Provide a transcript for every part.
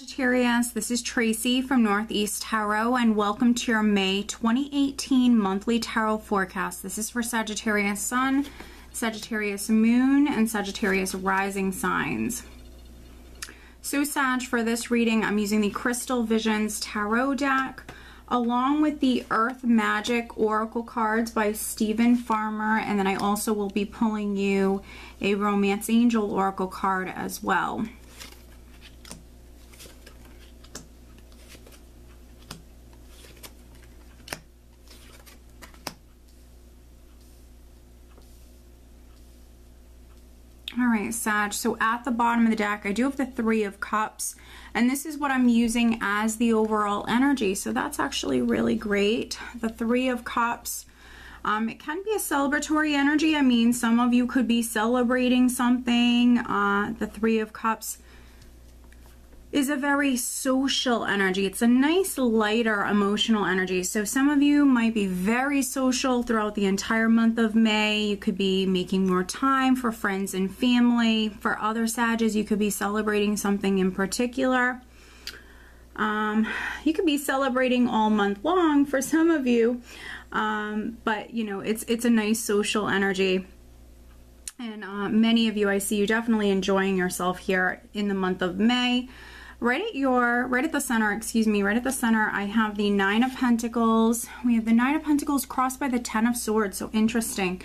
Sagittarius, this is Tracy from Northeast Tarot, and welcome to your May 2018 monthly tarot forecast. This is for Sagittarius Sun, Sagittarius Moon, and Sagittarius Rising signs. So Sag, for this reading, I'm using the Crystal Visions Tarot deck, along with the Earth Magic Oracle cards by Stephen Farmer, and then I also will be pulling you a Romance Angel Oracle card as well. All right, Sag, so at the bottom of the deck, I do have the Three of Cups, and this is what I'm using as the overall energy, so that's actually really great. The Three of Cups, it can be a celebratory energy. I mean, some of you could be celebrating something. The Three of Cups is a very social energy. It's a nice, lighter, emotional energy. So some of you might be very social throughout the entire month of May. You could be making more time for friends and family. For other Sages, you could be celebrating something in particular. You could be celebrating all month long for some of you, but you know, it's a nice social energy. And many of you, I see you definitely enjoying yourself here in the month of May. Right at the center, I have the Nine of Pentacles. We have the Nine of Pentacles crossed by the Ten of Swords, so interesting.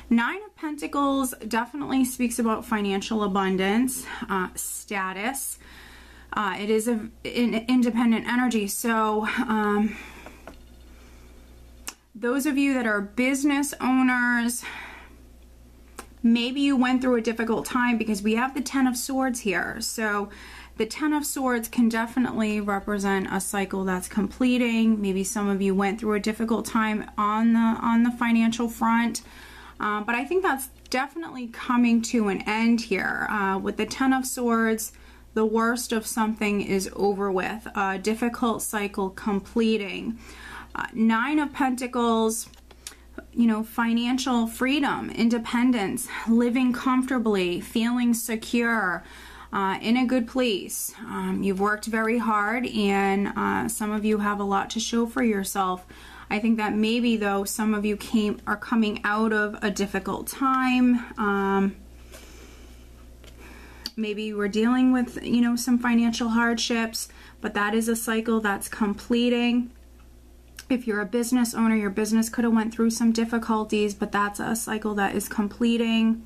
Nine of Pentacles definitely speaks about financial abundance, status. It is an independent energy, so those of you that are business owners, maybe you went through a difficult time because we have the Ten of Swords here. So the Ten of Swords can definitely represent a cycle that's completing. Maybe some of you went through a difficult time on the financial front, but I think that's definitely coming to an end here. With the Ten of Swords, the worst of something is over with. A difficult cycle completing. Nine of Pentacles, you know, financial freedom, independence, living comfortably, feeling secure, in a good place. You've worked very hard, and some of you have a lot to show for yourself. I think that maybe, though, some of you are coming out of a difficult time. Maybe you were dealing with, you know, some financial hardships, but that is a cycle that's completing. If you're a business owner, your business could have went through some difficulties, but that's a cycle that is completing.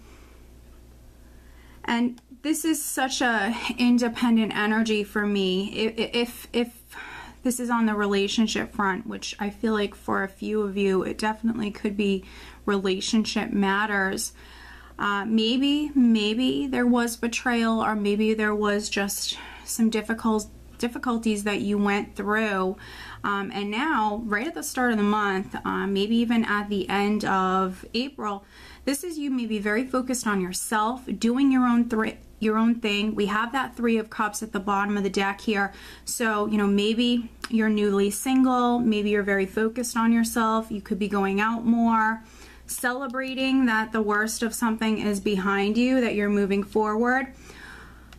And this is such a independent energy for me. If this is on the relationship front, which I feel like for a few of you, it definitely could be relationship matters. Maybe there was betrayal, or maybe there was just some difficulties that you went through. And now, right at the start of the month, maybe even at the end of April, this is you maybe very focused on yourself, doing your own thing. We have that Three of Cups at the bottom of the deck here. So, you know, maybe you're newly single, maybe you're very focused on yourself. You could be going out more, celebrating that the worst of something is behind you, that you're moving forward.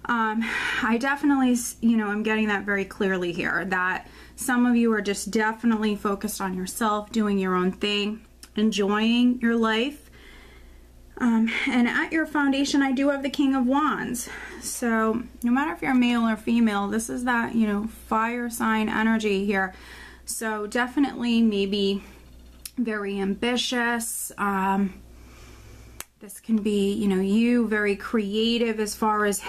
I definitely, you know, I'm getting that very clearly here, that some of you are just definitely focused on yourself, doing your own thing, enjoying your life. And at your foundation, I do have the King of Wands. So no matter if you're male or female, this is that, you know, fire sign energy here. So definitely maybe very ambitious. This can be, you know, you very creative as far as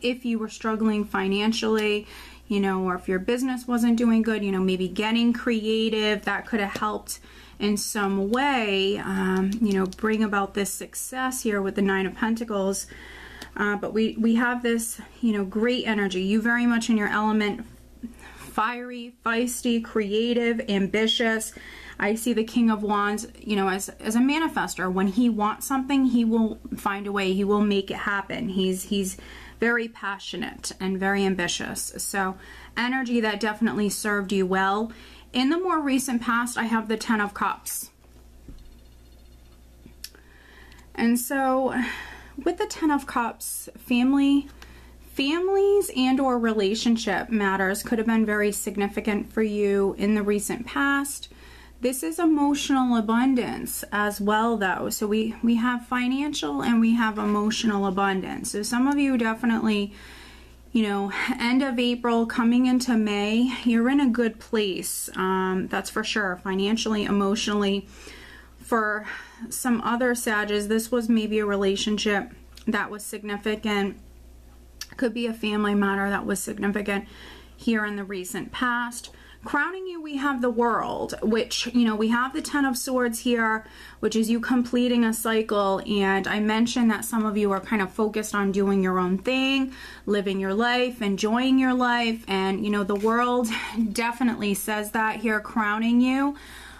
if you were struggling financially, you know, or if your business wasn't doing good, you know, maybe getting creative, that could have helped in some way, you know, bring about this success here with the Nine of Pentacles. But we have this, you know, great energy. You very much in your element, fiery, feisty, creative, ambitious. I see the King of Wands, you know, as a manifester. When he wants something, he will find a way. He will make it happen. He's very passionate and very ambitious. So energy that definitely served you well. In the more recent past, I have the Ten of Cups. And so with the Ten of Cups, family Families and or relationship matters could have been very significant for you in the recent past. This is emotional abundance as well, though. So we have financial and we have emotional abundance. So some of you definitely, you know, end of April coming into May, you're in a good place. That's for sure, financially, emotionally. For some other Sages, this was maybe a relationship that was significant. Could be a family matter that was significant here in the recent past. Crowning you, we have the World, which, you know, we have the Ten of Swords here, which is you completing a cycle. And I mentioned that some of you are kind of focused on doing your own thing, living your life, enjoying your life. And, you know, the World definitely says that here, crowning you.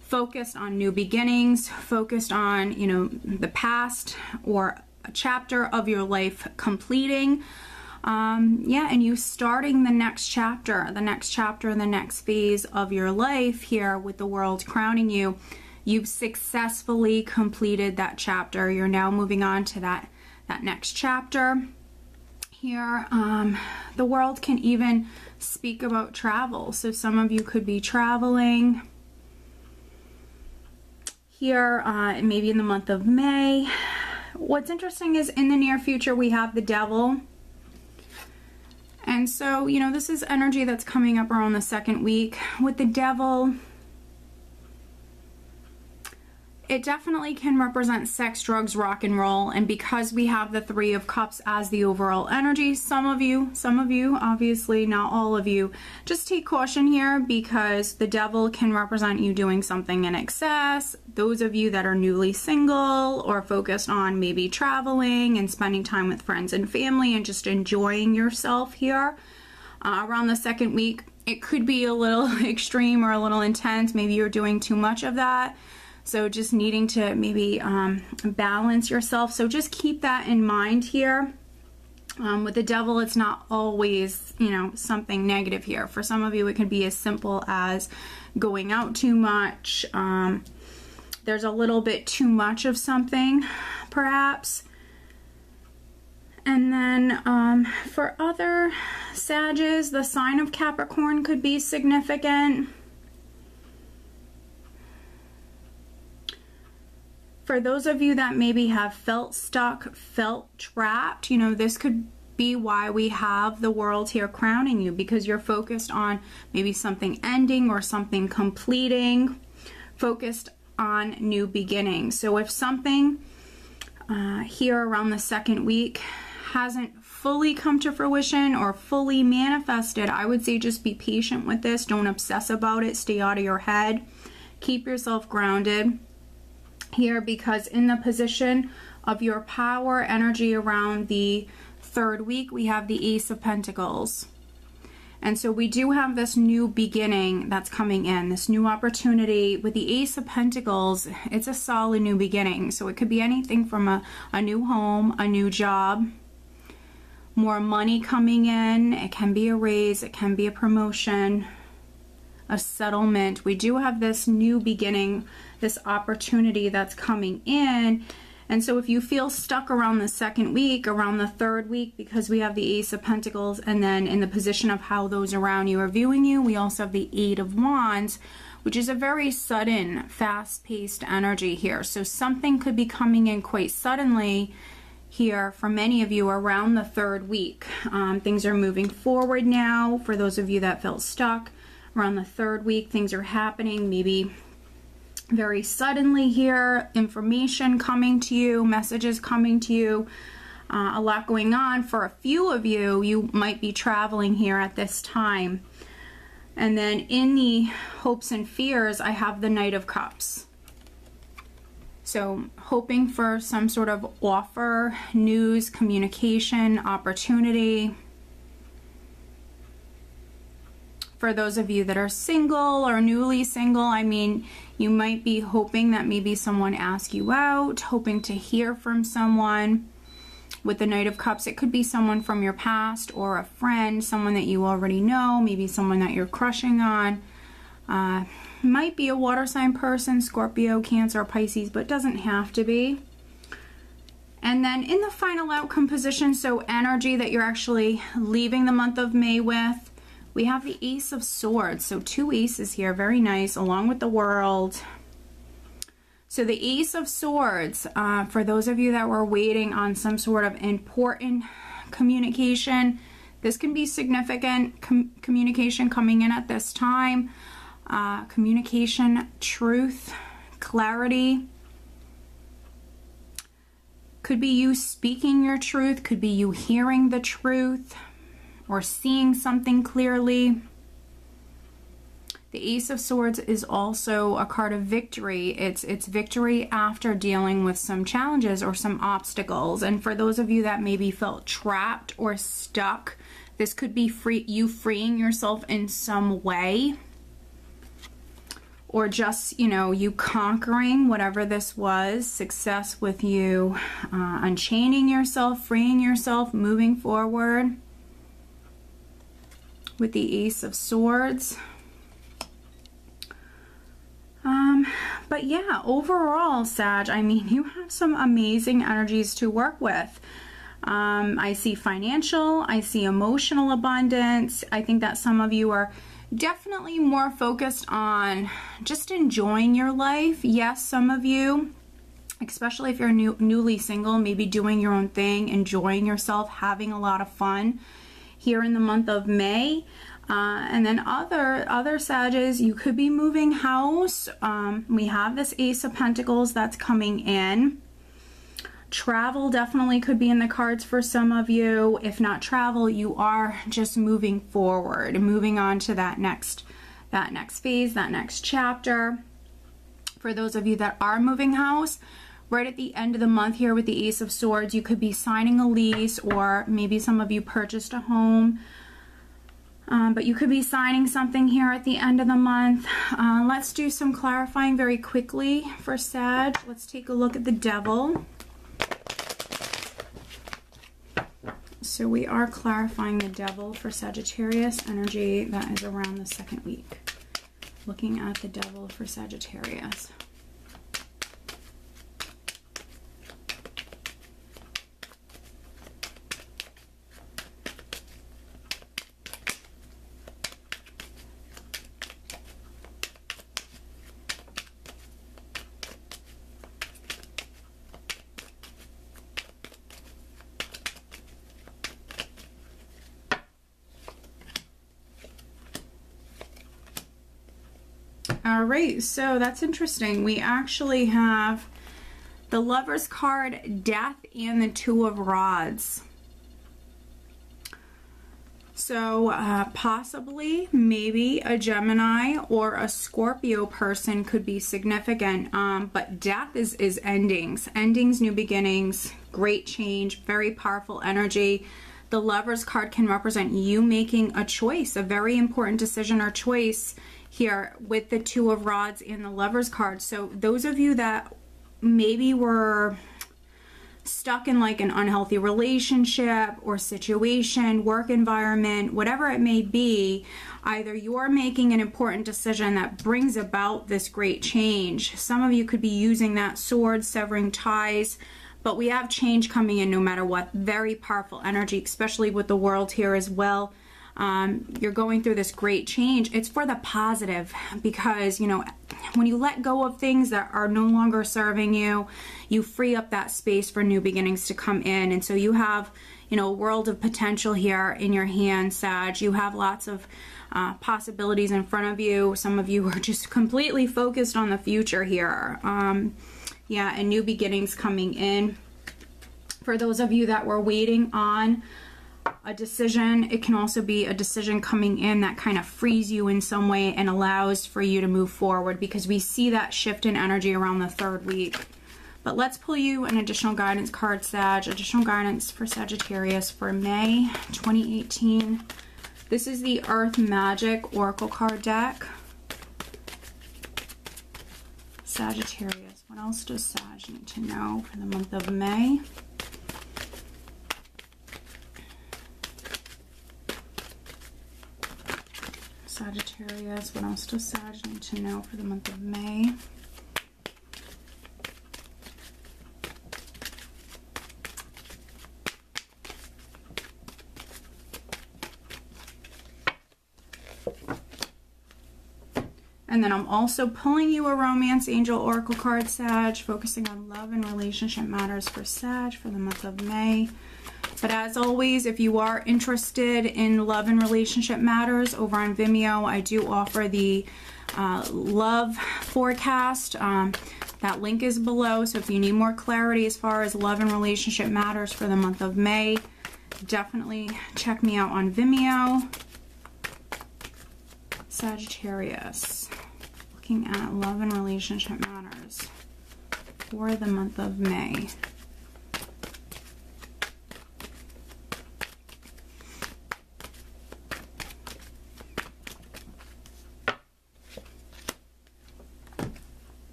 Focused on new beginnings, focused on, you know, the past or a chapter of your life completing. Yeah, and you starting the next chapter, and the next phase of your life here with the World crowning you. You've successfully completed that chapter. You're now moving on to that next chapter. Here, the World can even speak about travel. So some of you could be traveling here, maybe in the month of May. What's interesting is in the near future, we have the Devil. And so, you know, this is energy that's coming up around the second week. With the Devil, it definitely can represent sex, drugs, rock and roll. And because we have the Three of Cups as the overall energy, some of you, obviously not all of you, just take caution here, because the Devil can represent you doing something in excess. Those of you that are newly single or focused on maybe traveling and spending time with friends and family and just enjoying yourself here around the second week, it could be a little extreme or a little intense. Maybe you're doing too much of that. So just needing to maybe balance yourself. So just keep that in mind here. With the Devil, it's not always, you know, something negative here. For some of you, it could be as simple as going out too much. There's a little bit too much of something, perhaps. And then for other Sages, the sign of Capricorn could be significant. For those of you that maybe have felt stuck, felt trapped, you know, this could be why we have the World here crowning you, because you're focused on maybe something ending or something completing, focused on new beginnings. So if something here around the second week hasn't fully come to fruition or fully manifested, I would say just be patient with this. Don't obsess about it. Stay out of your head. Keep yourself grounded here, because in the position of your power energy around the third week, we have the Ace of Pentacles. And so we do have this new beginning that's coming in, this new opportunity. With the Ace of Pentacles, it's a solid new beginning. So it could be anything from a new home, a new job, more money coming in. It can be a raise, it can be a promotion, a settlement. We do have this new beginning, this opportunity that's coming in. And so if you feel stuck around the second week, around the third week, because we have the Ace of Pentacles, and then in the position of how those around you are viewing you, we also have the Eight of Wands, which is a very sudden, fast-paced energy here. So something could be coming in quite suddenly here for many of you around the third week. Things are moving forward now. For those of you that felt stuck around the third week, things are happening maybe very suddenly here. Information coming to you, messages coming to you, a lot going on. For a few of you, you might be traveling here at this time. And then in the hopes and fears, I have the Knight of Cups. So hoping for some sort of offer, news, communication, opportunity. For those of you that are single or newly single, I mean, you might be hoping that maybe someone asks you out, hoping to hear from someone. With the Knight of Cups, it could be someone from your past or a friend, someone that you already know, maybe someone that you're crushing on. Might be a water sign person, Scorpio, Cancer, Pisces, but doesn't have to be. And then in the final outcome position, so energy that you're actually leaving the month of May with, we have the Ace of Swords. So 2 aces here, very nice, along with the World. So the Ace of Swords, for those of you that were waiting on some sort of important communication, this can be significant communication coming in at this time. Communication, truth, clarity. Could be you speaking your truth, could be you hearing the truth or seeing something clearly. The Ace of Swords is also a card of victory. It's victory after dealing with some challenges or some obstacles. And for those of you that maybe felt trapped or stuck, this could be you freeing yourself in some way. Or just, you know, you conquering whatever this was. Success with you unchaining yourself, freeing yourself, moving forward. With the Ace of Swords. But yeah, overall, Sag, I mean, you have some amazing energies to work with. I see financial, I see emotional abundance. I think that some of you are definitely more focused on just enjoying your life. Yes, some of you, especially if you're newly single, maybe doing your own thing, enjoying yourself, having a lot of fun here in the month of May. And then other Sages, you could be moving house. We have this Ace of Pentacles that's coming in. Travel definitely could be in the cards for some of you. If not travel, you are just moving forward and moving on to that next phase, that next chapter. For those of you that are moving house, right at the end of the month here with the Ace of Swords, you could be signing a lease, or maybe some of you purchased a home. But you could be signing something here at the end of the month. Let's do some clarifying very quickly for Sag. Let's take a look at the Devil. So we are clarifying the Devil for Sagittarius energy that is around the second week. Looking at the Devil for Sagittarius. All right, so that's interesting. We actually have the Lover's card, Death, and the Two of Rods. So possibly, maybe a Gemini or a Scorpio person could be significant. But Death is endings, new beginnings, great change, very powerful energy. The Lover's card can represent you making a choice, a very important decision or choice here with the Two of Rods and the Lover's card. So those of you that maybe were stuck in like an unhealthy relationship or situation, work environment, whatever it may be, either you're making an important decision that brings about this great change. Some of you could be using that sword, severing ties, but we have change coming in no matter what. Very powerful energy, especially with the World here as well. You're going through this great change. It's for the positive, because, you know, when you let go of things that are no longer serving you, you free up that space for new beginnings to come in. And so you have, you know, a world of potential here in your hand, Sag. You have lots of possibilities in front of you. Some of you are just completely focused on the future here. Yeah, and new beginnings coming in. For those of you that were waiting on a decision, it can also be a decision coming in that kind of frees you in some way and allows for you to move forward, because we see that shift in energy around the third week. But let's pull you an additional guidance card, Sag. Additional guidance for Sagittarius for May 2018. This is the Earth Magic Oracle card deck. Sagittarius. What else does Sag need to know for the month of May? Sagittarius, what else does Sag need to know for the month of May? And then I'm also pulling you a Romance Angel Oracle card, Sag, focusing on love and relationship matters for Sag for the month of May. But as always, if you are interested in love and relationship matters over on Vimeo, I do offer the love forecast. That link is below, so if you need more clarity as far as love and relationship matters for the month of May, definitely check me out on Vimeo. Sagittarius, looking at love and relationship matters for the month of May.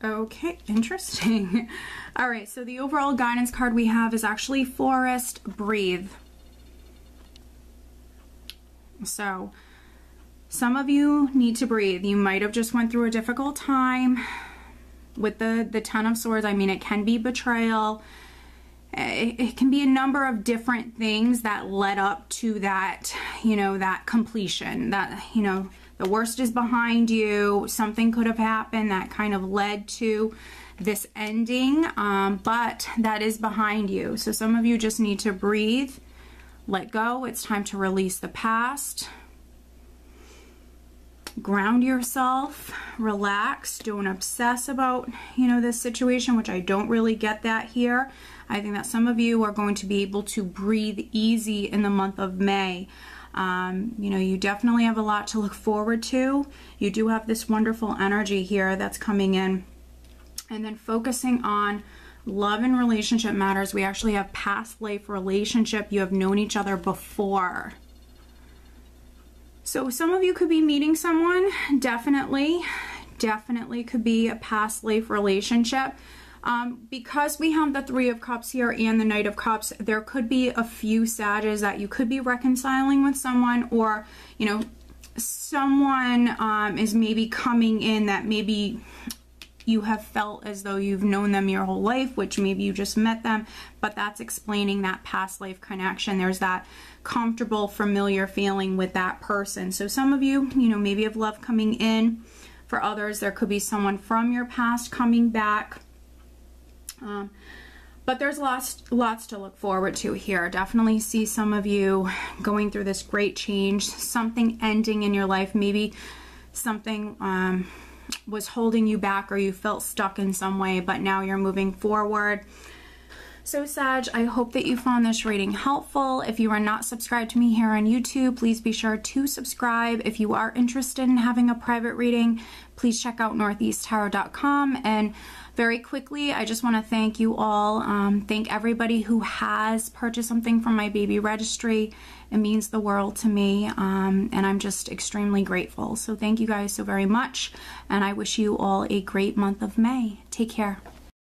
Okay, interesting. All right, so the overall guidance card we have is actually Forest, Breathe. So some of you need to breathe. You might have just went through a difficult time with the Ten of Swords. I mean, it can be betrayal. It can be a number of different things that led up to that, you know, that completion, that, you know, the worst is behind you. Something could have happened that kind of led to this ending, but that is behind you. So some of you just need to breathe, let go. It's time to release the past. Ground yourself, relax, don't obsess about, you know, this situation, which I don't really get that here. I think that some of you are going to be able to breathe easy in the month of May. You know, you definitely have a lot to look forward to. You do have this wonderful energy here that's coming in. And then focusing on love and relationship matters, we actually have past life relationship. You have known each other before. So some of you could be meeting someone, definitely could be a past life relationship. Because we have the Three of Cups here and the Knight of Cups, there could be a few Sages that you could be reconciling with someone, or, you know, someone is maybe coming in that maybe you have felt as though you've known them your whole life, which maybe you just met them, but that's explaining that past life connection. There's that comfortable, familiar feeling with that person. So some of you, you know, maybe have love coming in. For others, there could be someone from your past coming back. But there's lots to look forward to here. Definitely see some of you going through this great change, something ending in your life. Maybe something was holding you back, or you felt stuck in some way, but now you're moving forward. So Sag, I hope that you found this reading helpful. If you are not subscribed to me here on YouTube, please be sure to subscribe. If you are interested in having a private reading, please check out northeasttarot.com. And very quickly, I just want to thank you all. Thank everybody who has purchased something from my baby registry. It means the world to me, and I'm just extremely grateful. So thank you guys so very much, and I wish you all a great month of May. Take care.